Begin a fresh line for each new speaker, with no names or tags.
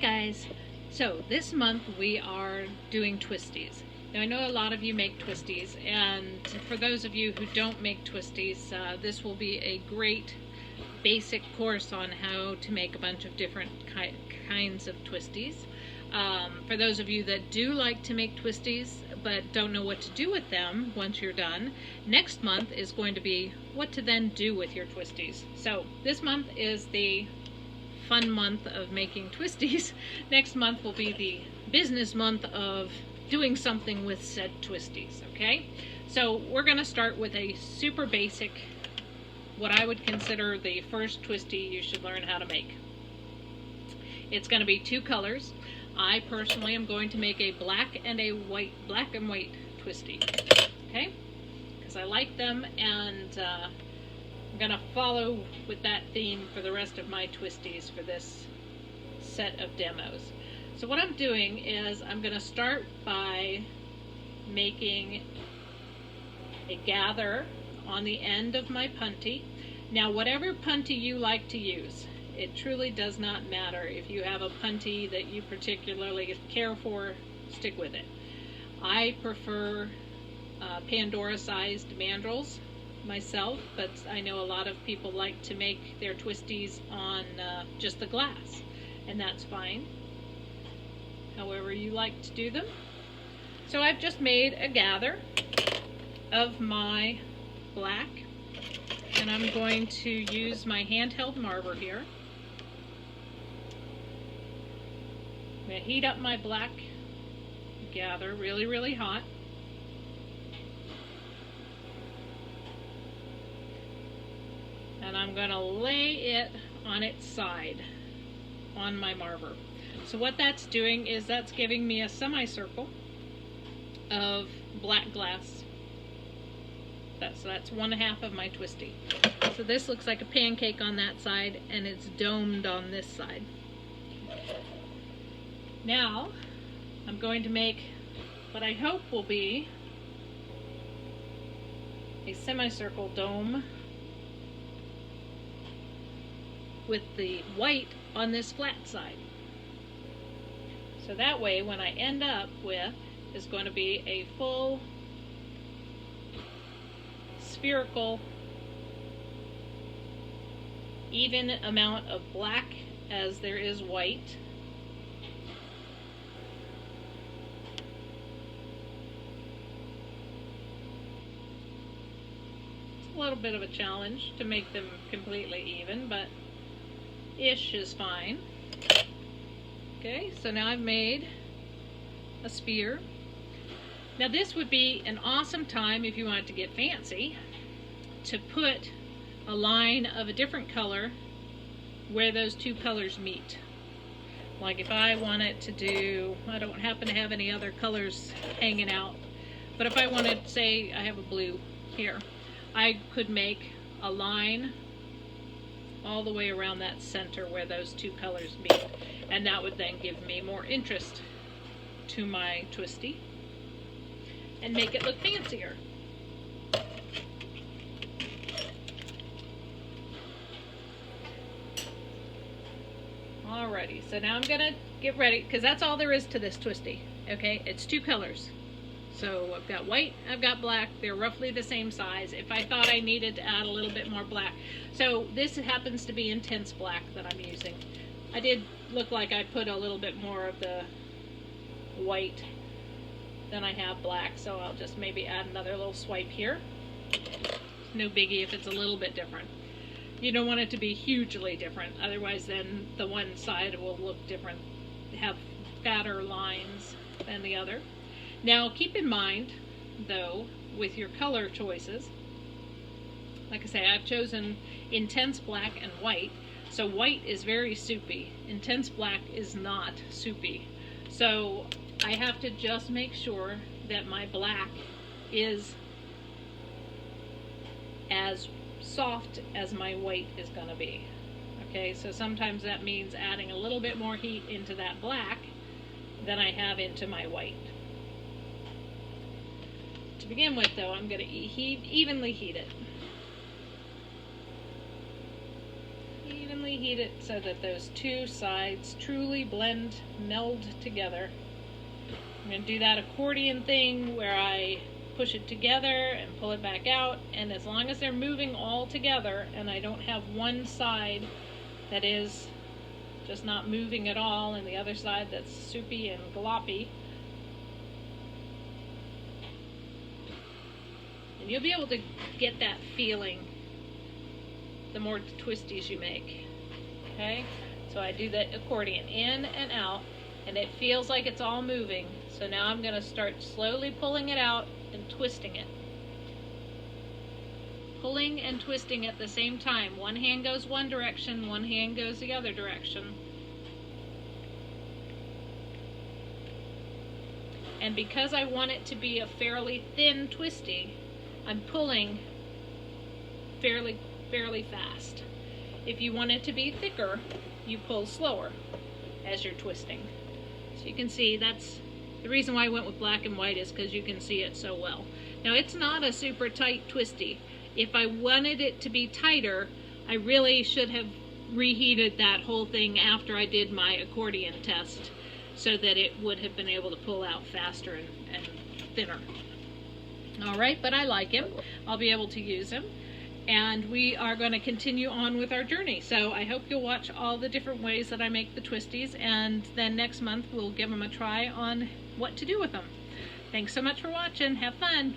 guys, so this month we are doing twisties. Now I know a lot of you make twisties, and for those of you who don't make twisties, this will be a great basic course on how to make a bunch of different kinds of twisties. For those of you that do like to make twisties but don't know what to do with them once you're done, next month is going to be what to then do with your twisties. So this month is the fun month of making twisties. Next month will be the business month of doing something with said twisties, okay? So we're going to start with a super basic, what I would consider the first twisty you should learn how to make. It's going to be two colors. I personally am going to make a black and white twisty, okay? Because I like them, and I'm going to follow with that theme for the rest of my twisties for this set of demos. So what I'm doing is I'm going to start by making a gather on the end of my punty. Now whatever punty you like to use, it truly does not matter. If you have a punty that you particularly care for, stick with it. I prefer Pandora-sized mandrels myself, but I know a lot of people like to make their twisties on just the glass, and that's fine, however you like to do them. So I've just made a gather of my black, and I'm going to use my handheld marber here. I'm going to heat up my black gather really, really hot. And I'm going to lay it on its side on my marber. So what that's doing is that's giving me a semicircle of black glass. So that's 1/2 of my twisty. So this looks like a pancake on that side, and it's domed on this side. Now I'm going to make what I hope will be a semicircle dome with the white on this flat side. So that way when I end up with is going to be a full spherical even amount of black as there is white. It's a little bit of a challenge to make them completely even, but ish is fine. Okay, so now I've made a sphere. Now this would be an awesome time, if you wanted to get fancy, to put a line of a different color where those two colors meet. Like if I wanted to do, I don't happen to have any other colors hanging out, but if I wanted, say I have a blue here, I could make a line all the way around that center where those two colors meet, and that would then give me more interest to my twisty and make it look fancier. Alrighty, so now I'm gonna get ready, because that's all there is to this twisty. Okay, it's two colors. So I've got white, I've got black, they're roughly the same size. If I thought I needed to add a little bit more black. So this happens to be intense black that I'm using. I did look like I put a little bit more of the white than I have black, so I'll just maybe add another little swipe here. No biggie if it's a little bit different. You don't want it to be hugely different, otherwise then the one side will look different, have fatter lines than the other. Now keep in mind, though, with your color choices, like I say, I've chosen intense black and white. So white is very soupy. Intense black is not soupy. So I have to just make sure that my black is as soft as my white is going to be. Okay, so sometimes that means adding a little bit more heat into that black than I have into my white. To begin with, though, I'm going to evenly heat it. evenly heat it so that those two sides truly meld together. I'm going to do that accordion thing where I push it together and pull it back out, and as long as they're moving all together and I don't have one side that is just not moving at all and the other side that's soupy and gloppy, and you'll be able to get that feeling the more twisties you make. Okay, so I do the accordion in and out, and it feels like it's all moving. So now I'm going to start slowly pulling it out and twisting it. Pulling and twisting at the same time. One hand goes one direction, one hand goes the other direction. And because I want it to be a fairly thin twisty, I'm pulling fairly fast. If you want it to be thicker, you pull slower as you're twisting. So you can see that's the reason why I went with black and white, is because you can see it so well. Now it's not a super tight twisty. If I wanted it to be tighter, I really should have reheated that whole thing after I did my accordion test so that it would have been able to pull out faster and thinner. Alright, but I like him. I'll be able to use him. And we are going to continue on with our journey. So I hope you'll watch all the different ways that I make the twisties, and then next month we'll give them a try on what to do with them. Thanks so much for watching. Have fun!